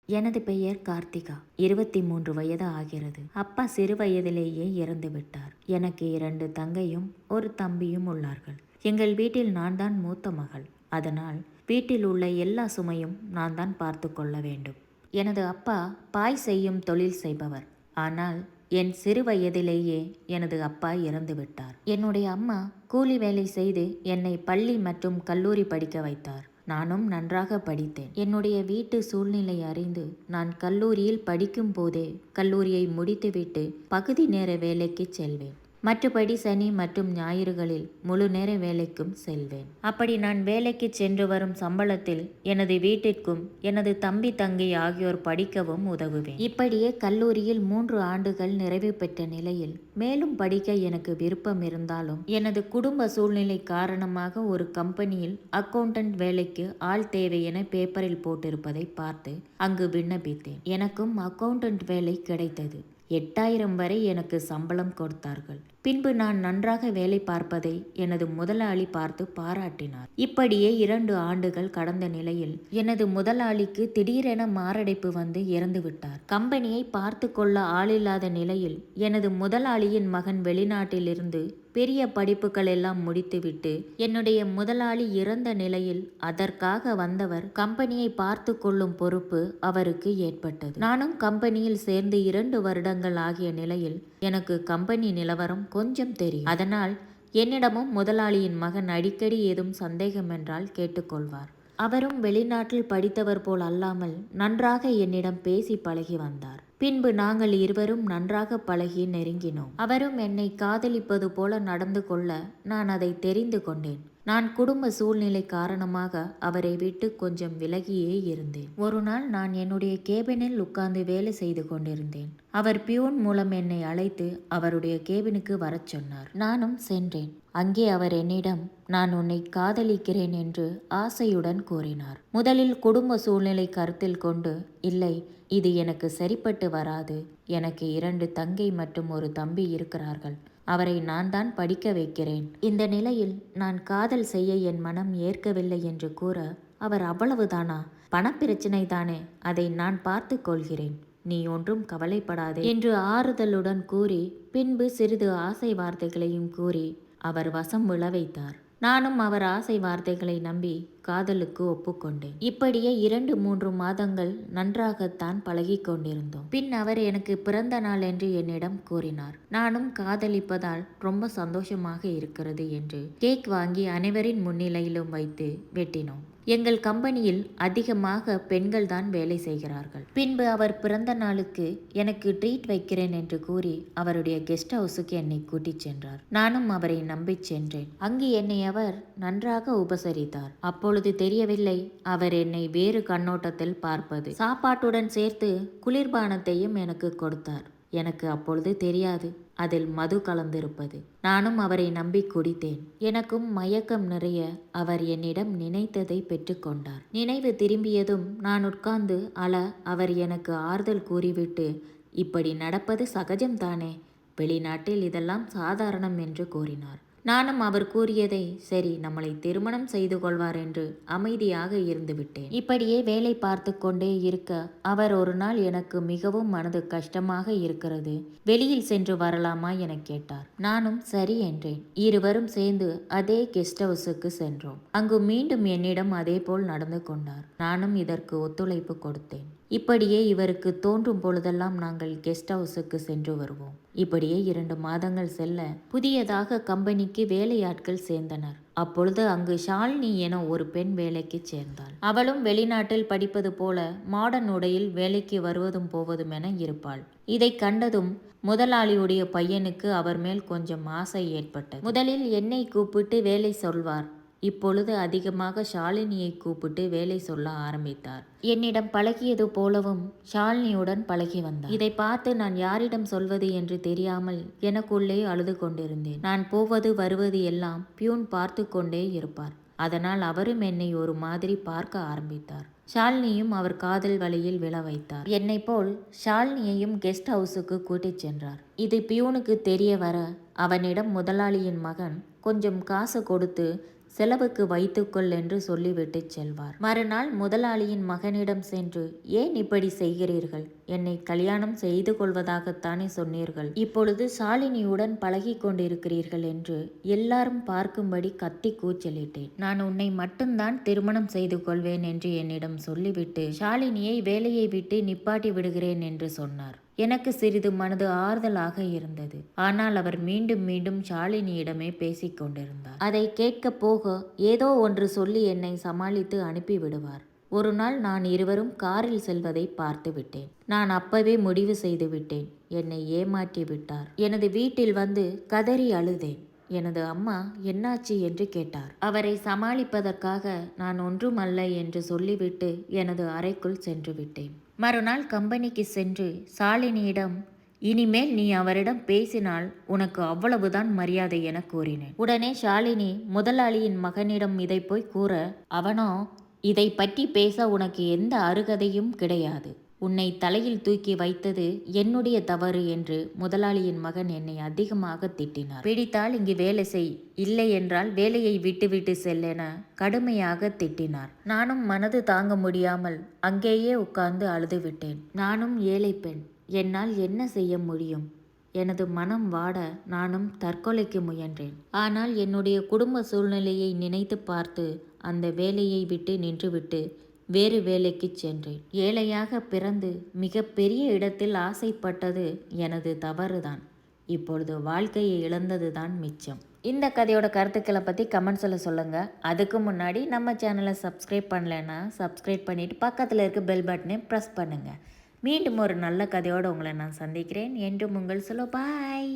எனது பெயர் கார்த்திகா. 23 வயது ஆகிறது. அப்பா சிறு வயதிலேயே இறந்து விட்டார். எனக்கு 2 தங்கையும் ஒரு தம்பியும் உள்ளார்கள். எங்கள் வீட்டில் நான் தான் மூத்த மகள். அதனால் வீட்டில் உள்ள எல்லா சுமையும் நான் தான் பார்த்து கொள்ள வேண்டும். எனது அப்பா பாய் செய்யும் தொழில் செய்பவர். ஆனால் என் சிறு வயதிலேயே எனது அப்பா இறந்து விட்டார். என்னுடைய அம்மா கூலி வேலை செய்து என்னை பள்ளி மற்றும் கல்லூரி படிக்க வைத்தார். நானும் நன்றாக படித்தேன். என்னுடைய வீட்டு சூழ்நிலை அறிந்து நான் கல்லூரியில் படிக்கும் போதே கல்லூரியை முடித்துவிட்டு பகுதி நேர வேலைக்கு செல்வேன். மற்றபடி சனி மற்றும் ஞாயிறுகளில் முழு நேர வேலைக்கும் செல்வேன். அப்படி நான் வேலைக்கு சென்று வரும் சம்பளத்தில் எனது வீட்டிற்கும் எனது தம்பி தங்கை ஆகியோர் படிக்கவும் உதவுவேன். இப்படியே கல்லூரியில் 3 ஆண்டுகள் நிறைவு பெற்ற நிலையில் மேலும் படிக்க எனக்கு விருப்பம் இருந்தாலும் எனது குடும்ப சூழ்நிலை காரணமாக ஒரு கம்பெனியில் அக்கவுண்டன்ட் வேலைக்கு ஆள் தேவை என பேப்பரில் போட்டிருப்பதை பார்த்து அங்கு விண்ணப்பித்தேன். எனக்கும் அக்கவுண்டன்ட் வேலை கிடைத்தது. 8000 வரை எனக்கு சம்பளம் கொடுத்தார்கள். பின்பு நான் நன்றாக வேலை பார்ப்பதை எனது முதலாளி பார்த்து பாராட்டினார். இப்படியே 2 ஆண்டுகள் கடந்த நிலையில் எனது முதலாளிக்கு திடீரென மாரடைப்பு வந்து இறந்து விட்டார். கம்பெனியை பார்த்து கொள்ள ஆளில்லாத நிலையில் எனது முதலாளியின் மகன் வெளிநாட்டிலிருந்து பெரிய படிப்புகள் எல்லாம் முடித்துவிட்டு என்னுடைய முதலாளி இறந்த நிலையில் அதற்காக வந்தவர் கம்பெனியை பார்த்து கொள்ளும் பொறுப்பு அவருக்கு ஏற்பட்டது. நானும் கம்பெனியில் சேர்ந்து 2 வருடங்கள் ஆகிய நிலையில் எனக்கு கம்பெனி நிலவரம் கொஞ்சம் தெரியும். அதனால் என்னிடமும் முதலாளியின் மகன் அடிக்கடி ஏதும் சந்தேகம் என்றால் கேட்டுக்கொள்வார். அவரும் வெளிநாட்டில் படித்தவர் போல் அல்லாமல் நன்றாக என்னிடம் பேசி பழகி வந்தார். பின்பு நாங்கள் இருவரும் நன்றாக பழகி நெருங்கினோம். அவரும் என்னை காதலிப்பது போல நடந்து கொள்ள நான் அதை தெரிந்து கொண்டேன். நான் குடும்ப சூழ்நிலை காரணமாக அவரை விட்டு கொஞ்சம் விலகியே இருந்தேன். ஒரு நாள் நான் என்னுடைய கேபினில் உட்கார்ந்து வேலை செய்து கொண்டிருந்தேன். அவர் பியூன் மூலம் என்னை அழைத்து அவருடைய கேபினுக்கு வரச் சொன்னார். நானும் சென்றேன். அங்கே அவர் என்னிடம் நான் உன்னை காதலிக்கிறேன் என்று ஆசையுடன் கூறினார். முதலில் குடும்ப சூழ்நிலை கருத்தில் கொண்டு இல்லை, இது எனக்கு சரிப்பட்டு வராது. எனக்கு 2 தங்கை மற்றும் ஒரு தம்பி இருக்கிறார்கள். அவரை நான் தான் படிக்க வைக்கிறேன். இந்த நிலையில் நான் காதல் செய்ய என் மனம் ஏற்கவில்லை என்று கூற அவர் அவ்வளவுதானா, பணப்பிரச்சனை தானே, அதை நான் பார்த்து கொள்கிறேன், நீ ஒன்றும் கவலைப்படாதே என்று ஆறுதலுடன் கூறி பின்பு சிறிது ஆசை வார்த்தைகளையும் கூறி அவர் வசம் விழ வைத்தார். நானும் அவர் ஆசை வார்த்தைகளை நம்பி காதலுக்கு ஒப்புக்கொண்டேன். இப்படியே 2-3 மாதங்கள் நன்றாகத்தான் பழகி கொண்டிருந்தோம். பின் அவர் எனக்கு பிறந்த நாள் என்று என்னிடம் கூறினார். நானும் காதலிப்பதால் ரொம்ப சந்தோஷமாக இருக்கிறது என்று கேக் வாங்கி அனைவரின் முன்னிலையிலும் வைத்து வெட்டினோம். எங்கள் கம்பெனியில் அதிகமாக பெண்கள் தான் வேலை செய்கிறார்கள். பின்பு அவர் பிறந்த நாளுக்கு எனக்கு ட்ரீட் வைக்கிறேன் என்று கூறி அவருடைய கெஸ்ட் ஹவுஸுக்கு என்னை கூட்டிச் சென்றார். நானும் அவரை நம்பி சென்றேன். அங்கு என்னை அவர் நன்றாக உபசரித்தார். அப்பொழுது தெரியவில்லை அவர் என்னை வேறு கண்ணோட்டத்தில் பார்ப்பது. சாப்பாட்டுடன் சேர்த்து குளிர்பானத்தையும் எனக்கு கொடுத்தார். எனக்கு அப்பொழுது தெரியாது அதில் மது கலந்திருப்பது. நானும் அவரை நம்பி குடித்தேன். எனக்கும் மயக்கம் நிறைய அவர் என்னிடம் நினைத்ததை பெற்றுக்கொண்டார். நினைவு திரும்பியதும் நான் உட்கார்ந்து அழ அவர் எனக்கு ஆறுதல் கூறிவிட்டு இப்படி நடப்பது சகஜம்தானே, வெளிநாட்டில் இதெல்லாம் சாதாரணம் என்று கூறினார். நானும் அவர் கூறியதை சரி, நம்மளை திருமணம் செய்து கொள்வார் என்று அமைதியாக இருந்து விட்டேன். இப்படியே வேலை பார்த்து கொண்டே இருக்க அவர் ஒரு நாள் எனக்கு மிகவும் மனது கஷ்டமாக இருக்கிறது, வெளியில் சென்று வரலாமா என கேட்டார். நானும் சரி என்றேன். இருவரும் சேர்ந்து அதே கெஸ்ட் ஹவுஸுக்கு சென்றோம். அங்கு மீண்டும் என்னிடம் அதே போல் நடந்து கொண்டார். நானும் இதற்கு ஒத்துழைப்பு கொடுத்தேன். இப்படியே இவருக்கு தோன்றும் பொழுதெல்லாம் நாங்கள் கெஸ்ட் ஹவுஸுக்கு சென்று வருவோம். இப்படியே 2 மாதங்கள் செல்ல புதியதாக கம்பெனிக்கு வேலையாட்கள் சேர்ந்தனர். அப்பொழுது அங்கு ஷாலினி என ஒரு பெண் வேலைக்கு சேர்ந்தாள். அவளும் வெளிநாட்டில் படிப்பது போல மாடர்ன் உடையில் வேலைக்கு வருவதும் போவதும் என இருப்பாள். இதை கண்டதும் முதலாளியுடைய பையனுக்கு அவர் மேல் கொஞ்சம் ஆசை ஏற்பட்டது. முதலில் என்னை கூப்பிட்டு வேலை சொல்வார். இப்பொழுது அதிகமாக ஷாலினியை கூப்பிட்டு வேலை சொல்ல ஆரம்பித்தார். என்னிடம் பழகியது போலவும் ஷாலினியுடன் பழகி வந்தார். இதை பார்த்து நான் யாரிடம் சொல்வது என்று தெரியாமல் எனக்குள்ளே அழுது கொண்டிருந்தேன். நான் போவது வருவது எல்லாம் பியூன் பார்த்து கொண்டே இருப்பார். அதனால் அவரும் என்னை ஒரு மாதிரி பார்க்க ஆரம்பித்தார். ஷாலினியும் அவர் காதல் வலையில் விழ வைத்தார். என்னை போல் ஷாலினியையும் கெஸ்ட் ஹவுஸுக்கு கூட்டிச் சென்றார். இது பியூனுக்கு தெரிய வர அவனிடம் முதலாளியின் மகன் கொஞ்சம் காசு கொடுத்து செலவுக்கு வைத்துக்கொள் என்று சொல்லிவிட்டு செல்வார். மறுநாள் முதலாளியின் மகனிடம் சென்று, ஏன் இப்படி செய்கிறீர்கள்? என்னை கல்யாணம் செய்து கொள்வதாகத்தானே சொன்னீர்கள். இப்பொழுது ஷாலினியுடன் பழகி கொண்டிருக்கிறீர்கள் என்று எல்லாரும் பார்க்கும்படி கத்தி கூச்சலிட்டேன். நான் உன்னை மட்டும்தான் திருமணம் செய்து கொள்வேன் என்று என்னிடம் சொல்லிவிட்டு ஷாலினியை வேலையை விட்டு நிப்பாட்டி விடுகிறேன் என்று சொன்னார். எனக்கு சிறிது மனது ஆறுதலாக இருந்தது. ஆனால் அவர் மீண்டும் மீண்டும் ஷாலினியிடமே பேசிக் கொண்டிருந்தார். அதை கேட்க போக ஏதோ ஒன்று சொல்லி என்னை சமாளித்து அனுப்பிவிடுவார். ஒரு நாள் நான் இருவரும் காரில் செல்வதை பார்த்து விட்டேன். நான் அப்பவே முடிவு செய்து விட்டேன். என்னை ஏமாற்றி விட்டார். எனது வீட்டில் வந்து கதறி அழுதேன். எனது அம்மா என்னாச்சு என்று கேட்டார். அவரை சமாளிப்பதற்காக நான் ஒன்றுமல்ல என்று சொல்லிவிட்டு எனது அறைக்குள் சென்று விட்டேன். மறுநாள் கம்பெனிக்கு சென்று ஷாலினியிடம், இனிமேல் நீ அவரிடம் பேசினால் உனக்கு அவ்வளவுதான் மரியாதை என கூறினேன். உடனே ஷாலினி முதலாளியின் மகனிடம் இதை போய் கூற, அவனோ, இதை பற்றி பேச உனக்கு எந்த அருகதையும் கிடையாது. உன்னை தலையில் தூக்கி வைத்தது என்னுடைய தவறு என்று முதலாளியின் மகன் என்னை அதிகமாக திட்டினார். பிடித்தால் இங்கு வேலை செய், இல்லை என்றால் வேலையை விட்டுவிட்டு செல்லென கடுமையாக திட்டினார். நானும் மனது தாங்க முடியாமல் அங்கேயே உட்கார்ந்து அழுது விட்டேன். நானும் ஏழை பெண், என்னால் என்ன செய்ய முடியும்? எனது மனம் வாட நானும் தற்கொலைக்கு முயன்றேன். ஆனால் என்னுடைய குடும்ப சூழ்நிலையை நினைத்து பார்த்து அந்த வேலையை விட்டு நின்றுவிட்டு வேறு வேலைக்கு சென்றேன். ஏழையாக பிறந்து மிக பெரிய இடத்தில் ஆசைப்பட்டது எனது தவறுதான். இப்பொழுது வாழ்க்கையை இழந்ததுதான் மிச்சம். இந்த கதையோட கருத்துக்களை பற்றி கமெண்ட்ஸில் சொல்லுங்கள். அதுக்கு முன்னாடி நம்ம சேனலை சப்ஸ்கிரைப் பண்ணலைன்னா சப்ஸ்கிரைப் பண்ணிவிட்டு பக்கத்தில் இருக்க பெல் பட்டனை ப்ரெஸ் பண்ணுங்கள். மீண்டும் ஒரு நல்ல கதையோடு உங்களை நான் சந்திக்கிறேன். என்றும் உங்கள் சொல்லோ. பாய்.